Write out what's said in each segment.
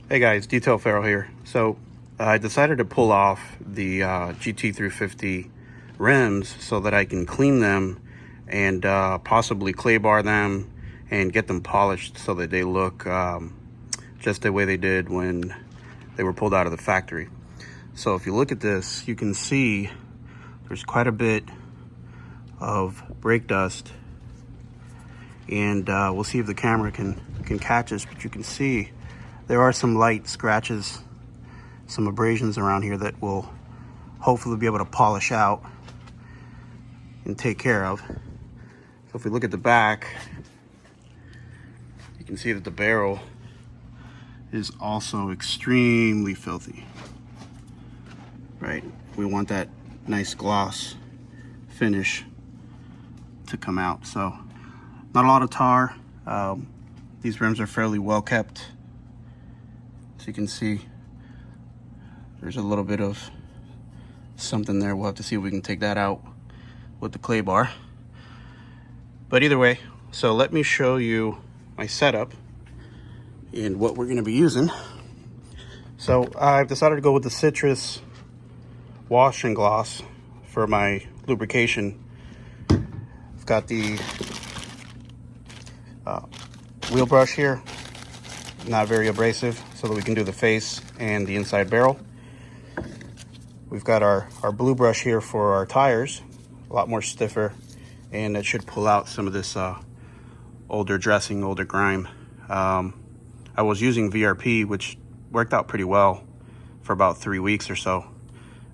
Hey guys, Detail Pharaoh here. So I decided to pull off the GT350 rims so that I can clean them and possibly clay bar them and get them polished so that they look just the way they did when they were pulled out of the factory. So if you look at this, you can see there's quite a bit of brake dust, and we'll see if the camera can catch this, but you can see there are some light scratches, some abrasions around here that will hopefully be able to polish out and take care of. So if we look at the back, you can see that the barrel is also extremely filthy, right? We want that nice gloss finish to come out. So not a lot of tar. These rims are fairly well kept. So you can see there's a little bit of something there. We'll have to see if we can take that out with the clay bar. But either way, so let me show you my setup and what we're going to be using. So I've decided to go with the citrus wash and gloss for my lubrication. I've got the wheel brush here, not very abrasive, so that we can do the face and the inside barrel. We've got our blue brush here for our tires, a lot more stiffer, and it should pull out some of this older dressing, older grime. I was using VRP, which worked out pretty well for about 3 weeks or so.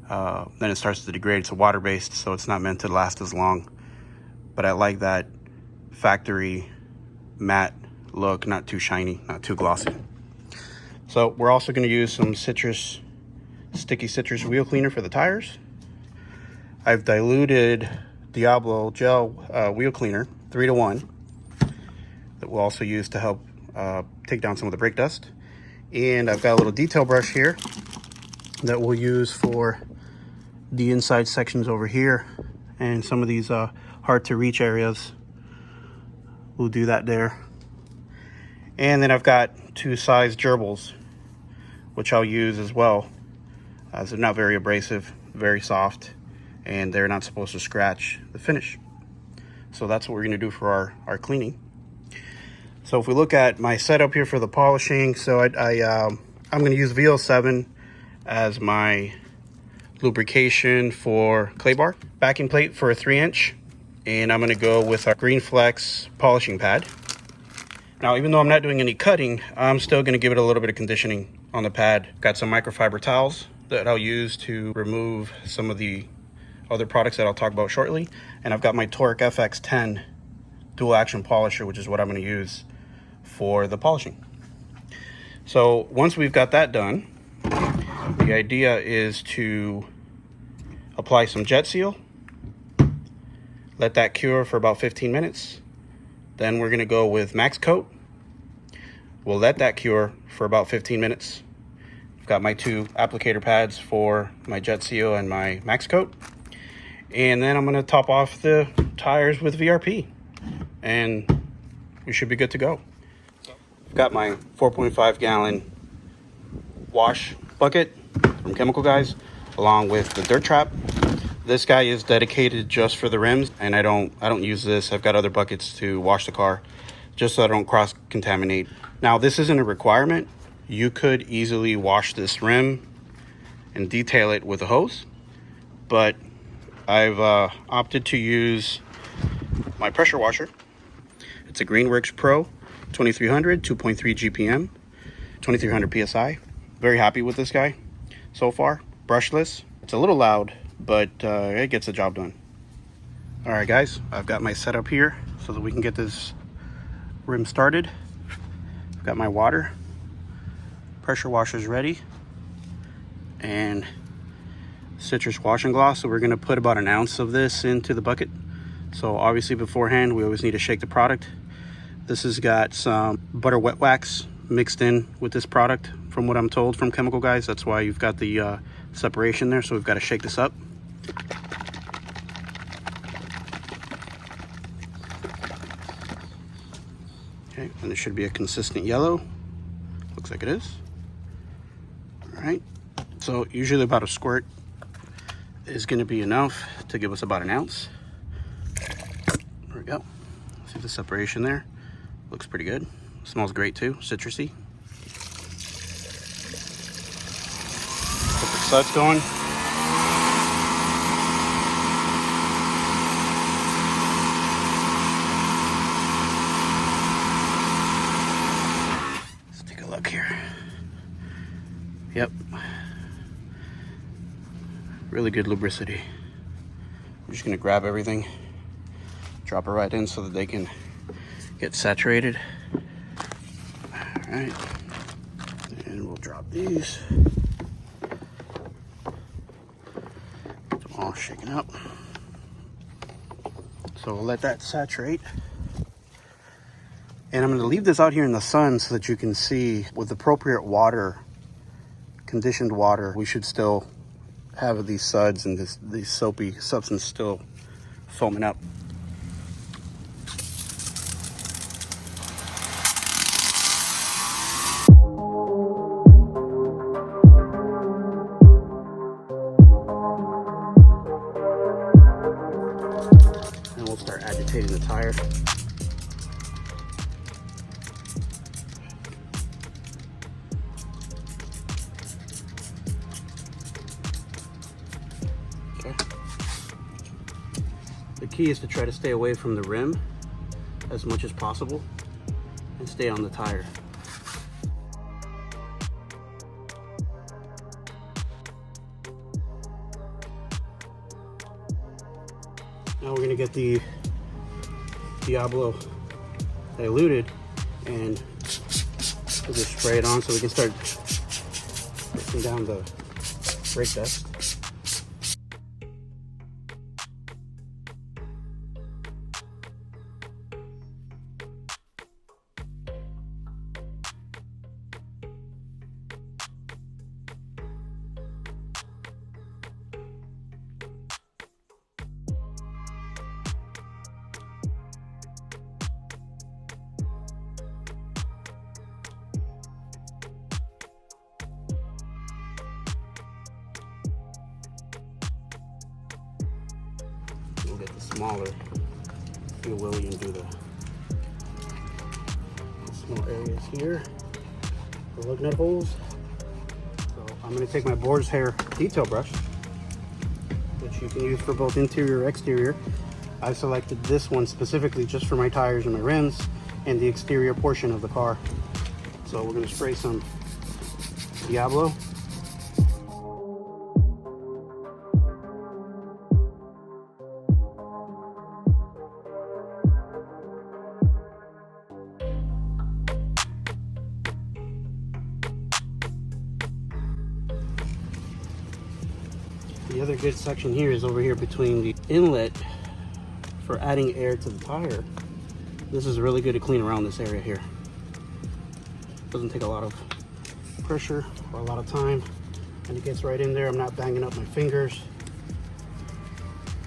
Then it starts to degrade. It's a water-based, so it's not meant to last as long. But I like that factory matte look, not too shiny, not too glossy. So we're also going to use some sticky citrus wheel cleaner for the tires. I've diluted Diablo gel wheel cleaner 3-to-1 that we'll also use to help take down some of the brake dust. And I've got a little detail brush here that we'll use for the inside sections over here and some of these hard to reach areas. We'll do that there. And then I've got 2 size gerbils, which I'll use as well, as they're not very abrasive, very soft, and they're not supposed to scratch the finish. So that's what we're going to do for our cleaning. So if we look at my setup here for the polishing, so I'm going to use VL7 as my lubrication for clay bar, backing plate for a 3-inch, and I'm going to go with our Green Flex polishing pad. Now, even though I'm not doing any cutting, I'm still going to give it a little bit of conditioning on the pad. Got some microfiber towels that I'll use to remove some of the other products that I'll talk about shortly. And I've got my Torque FX10 dual action polisher, which is what I'm going to use for the polishing. So once we've got that done, the idea is to apply some jet seal, let that cure for about 15 minutes. Then we're going to go with max coat. We'll let that cure for about 15 minutes. I've got my 2 applicator pads for my jet seal and my max coat. And then I'm going to top off the tires with VRP. And we should be good to go. I've got my 4.5 gallon wash bucket from Chemical Guys, along with the dirt trap. This guy is dedicated just for the rims, and I don't use this. I've got other buckets to wash the car, just so I don't cross-contaminate. Now, this isn't a requirement. You could easily wash this rim and detail it with a hose, but I've opted to use my pressure washer. It's a Greenworks Pro 2300, 2.3 GPM, 2300 PSI. Very happy with this guy so far. Brushless. It's a little loud, but it gets the job done. All right, guys, I've got my setup here so that we can get this rim started. I've got my water, pressure washer's ready, and citrus wash and gloss. So we're gonna put about 1 ounce of this into the bucket. So obviously beforehand, we always need to shake the product. This has got some butter wet wax mixed in with this product, from what I'm told from Chemical Guys. That's why you've got the separation there, so we've got to shake this up. Okay, and it should be a consistent yellow. Looks like it is. All right, so usually about a squirt is going to be enough to give us about an ounce. There we go. See the separation there? Looks pretty good. Smells great too, citrusy. Get the suds going. Let's take a look here. Yep. Really good lubricity. I'm just gonna grab everything, drop it right in so that they can get saturated. All right, and we'll drop these. Get them all shaken up. So we'll let that saturate. And I'm gonna leave this out here in the sun so that you can see with appropriate water, conditioned water, we should still have these suds and these soapy substance still foaming up. And we'll start agitating the tire. The key is to try to stay away from the rim as much as possible and stay on the tire. Now we're going to get the Diablo diluted and we'll just spray it on so we can start pushing down the brake dust. We'll get the smaller Be Willie and do the small areas here, the lug nut holes. So I'm going to take my boar's hair detail brush, which you can use for both interior or exterior. I selected this one specifically just for my tires and my rims and the exterior portion of the car. So we're going to spray some Diablo. The other good section here is over here between the inlet for adding air to the tire. This is really good to clean around this area here. Doesn't take a lot of pressure or a lot of time, and it gets right in there. I'm not banging up my fingers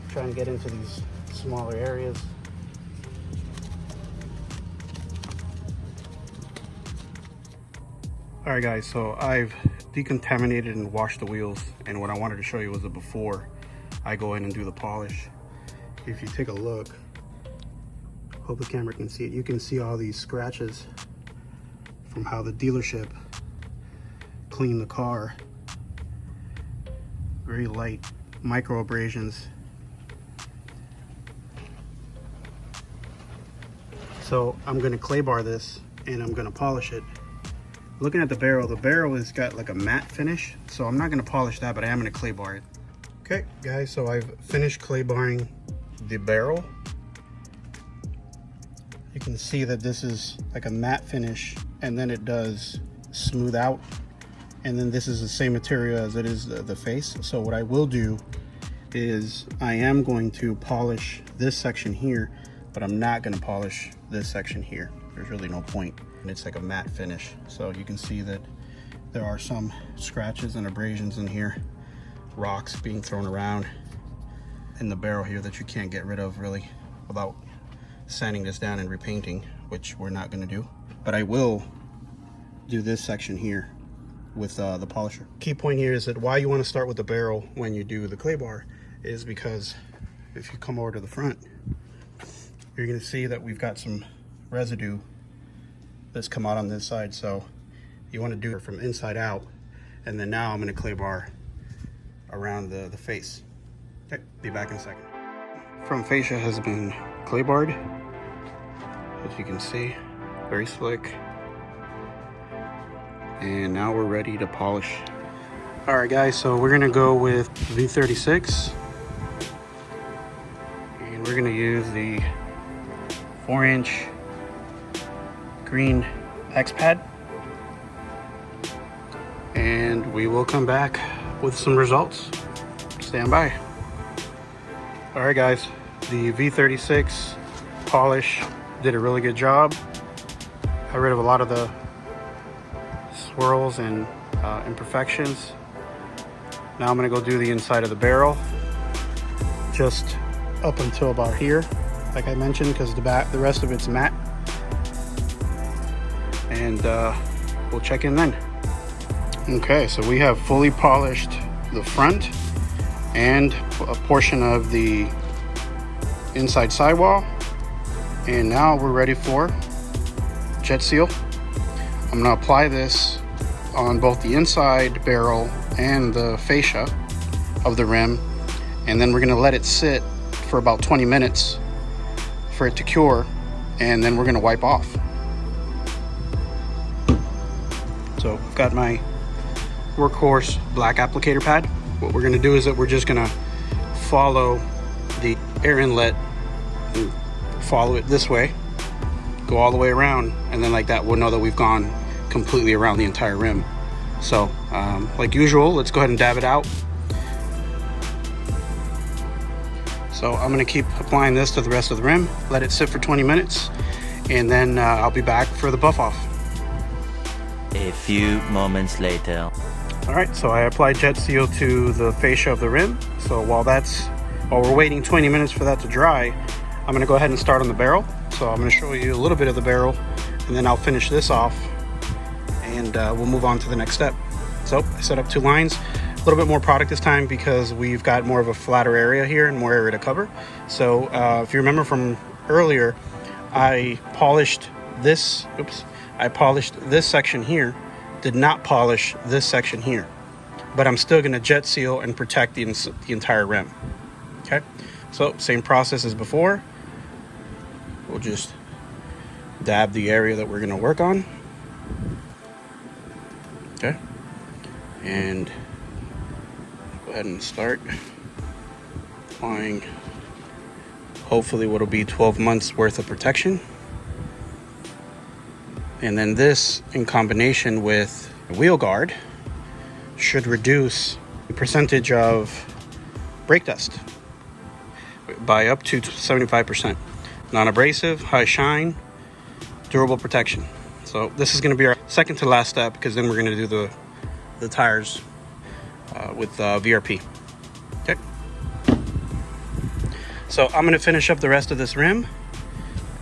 trying to get into these smaller areas. All right guys, so I've decontaminated and washed the wheels, and what I wanted to show you was the before I go in and do the polish. If you take a look, hope the camera can see it, you can see all these scratches from how the dealership cleaned the car. Very light micro abrasions. So I'm gonna clay bar this and I'm gonna polish it. Looking at the barrel has got like a matte finish, so I'm not gonna polish that, but I am gonna clay bar it. Okay guys, so I've finished clay barring the barrel. You can see that this is like a matte finish, and then it does smooth out, and then this is the same material as it is the face. So what I will do is I am going to polish this section here, but I'm not gonna polish this section here. There's really no point. And it's like a matte finish. So you can see that there are some scratches and abrasions in here. rocks being thrown around in the barrel here that you can't get rid of really without sanding this down and repainting, which we're not going to do. But I will do this section here with the polisher. Key point here is that why you want to start with the barrel when you do the clay bar is because if you come over to the front, you're going to see that we've got some residue that's come out on this side. So you want to do it from inside out, and then now I'm going to clay bar around the face. Okay, be back in a second. Front fascia has been clay barred, as you can see, very slick. And now we're ready to polish. All right guys, so we're gonna go with V36, and we're gonna use the 4-inch green X pad, and we will come back with some results. Stand by. All right guys, the V36 polish did a really good job. Got rid of a lot of the swirls and imperfections. Now I'm going to go do the inside of the barrel, just up until about here, like I mentioned, because the rest of it's matte. And we'll check in then. Okay, so we have fully polished the front and a portion of the inside sidewall, and now we're ready for jet seal. I'm going to apply this on both the inside barrel and the fascia of the rim, and then we're going to let it sit for about 20 minutes for it to cure, and then we're going to wipe off. So I've got my workhorse black applicator pad. What we're going to do is that we're just going to follow the air inlet and follow it this way, go all the way around, and then like that we'll know that we've gone completely around the entire rim. So like usual, let's go ahead and dab it out. So I'm going to keep applying this to the rest of the rim, let it sit for 20 minutes, and then I'll be back for the buff off. A few moments later. All right, so I applied jet seal to the fascia of the rim. So while we're waiting 20 minutes for that to dry, I'm going to go ahead and start on the barrel. So I'm going to show you a little bit of the barrel, and then I'll finish this off, and we'll move on to the next step. So I set up 2 lines, a little bit more product this time because we've got more of a flatter area here and more area to cover. So if you remember from earlier, I polished this section here, did not polish this section here, but I'm still going to jet seal and protect the entire rim. Okay, so same process as before. We'll just dab the area that we're going to work on. Okay, and go ahead and start applying hopefully what'll be 12 months worth of protection. And then this, in combination with a wheel guard, should reduce the percentage of brake dust by up to 75%. Non-abrasive, high shine, durable protection. So this is going to be our second to last step, because then we're going to do the tires with VRP. Okay. So I'm going to finish up the rest of this rim,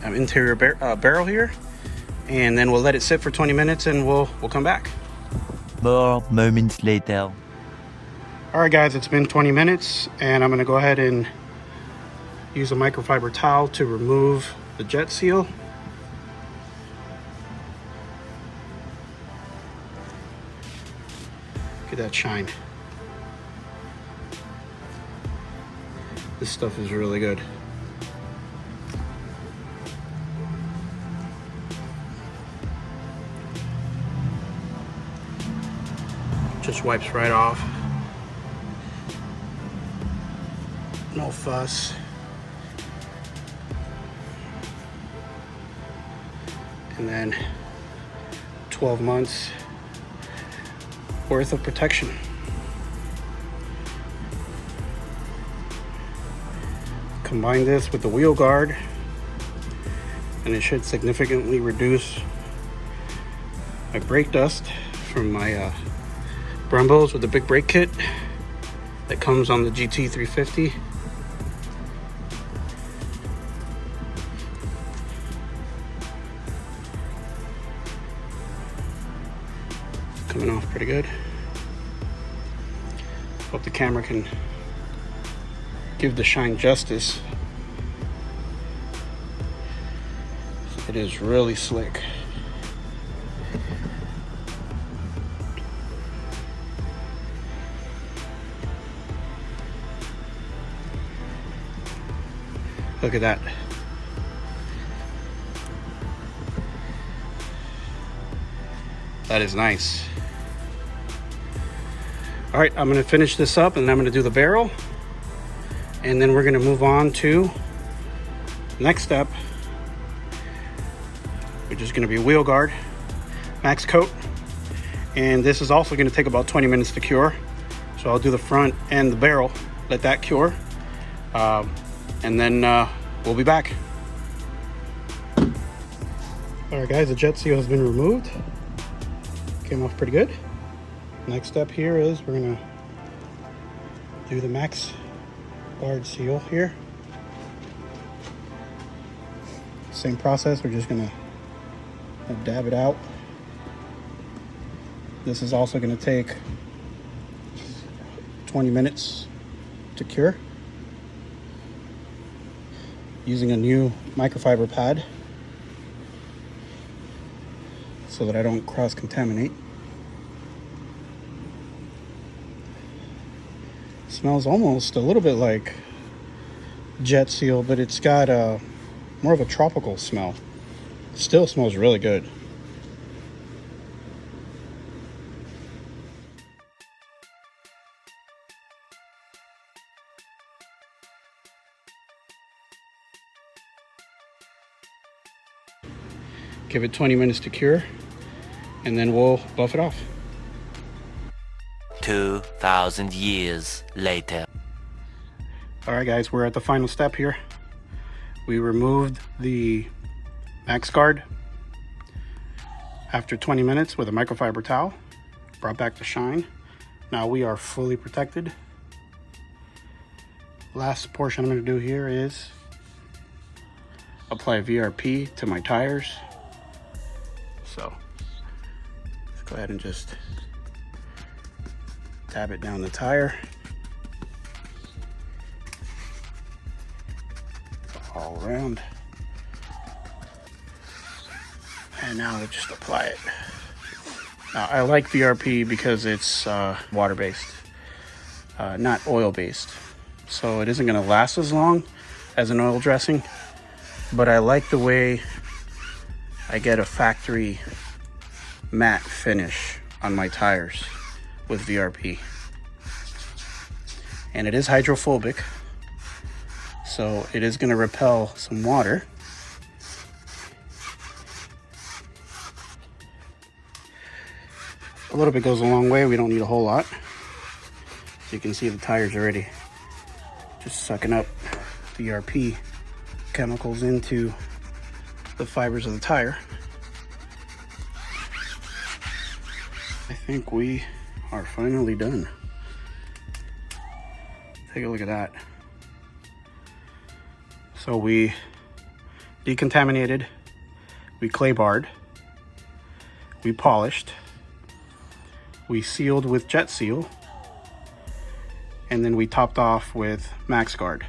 interior barrel here, and then we'll let it sit for 20 minutes and we'll come back. More moments later. All right guys, it's been 20 minutes, and I'm going to go ahead and use a microfiber towel to remove the jet seal. Look at that shine. This stuff is really good. Just wipes right off. No fuss. And then 12 months worth of protection. Combine this with the wheel guard, and it should significantly reduce my brake dust from my Brembos with the big brake kit. that comes on the GT350. Coming off pretty good. Hope the camera can give the shine justice. It is really slick. Look at that. That is nice. All right, I'm gonna finish this up and I'm gonna do the barrel. And then we're gonna move on to the next step, which is gonna be wheel guard, max coat. And this is also gonna take about 20 minutes to cure. So I'll do the front and the barrel, let that cure. And then we'll be back. All right guys, the jet seal has been removed. Came off pretty good. Next step here is we're gonna do the max guard seal here. Same process, we're just gonna dab it out. This is also gonna take 20 minutes to cure. Using a new microfiber pad so that I don't cross-contaminate. Smells almost a little bit like jet seal, but it's got more of a tropical smell. Still smells really good. Give it 20 minutes to cure, and then we'll buff it off. 2,000 years later. All right guys, we're at the final step here. We removed the max guard after 20 minutes with a microfiber towel, brought back the shine. Now we are fully protected. Last portion I'm gonna do here is apply VRP to my tires. So let's go ahead and just dab it down the tire. All around. And now let's just apply it. Now I like VRP because it's water-based, not oil-based. So it isn't gonna last as long as an oil dressing, but I like the way I get a factory matte finish on my tires with VRP. And it is hydrophobic, so it is going to repel some water. A little bit goes a long way. We don't need a whole lot. So you can see the tires already just sucking up VRP chemicals into the fibers of the tire. I think we are finally done. Take a look at that. So we decontaminated, we clay barred, we polished, we sealed with jet seal, and then we topped off with max guard.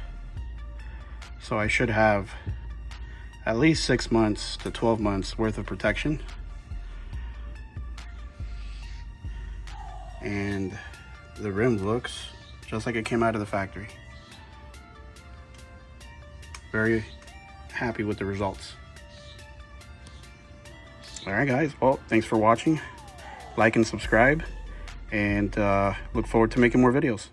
So I should have at least 6 months to 12 months worth of protection. And the rim looks just like it came out of the factory. Very happy with the results. All right guys, well, thanks for watching. Like and subscribe, and look forward to making more videos.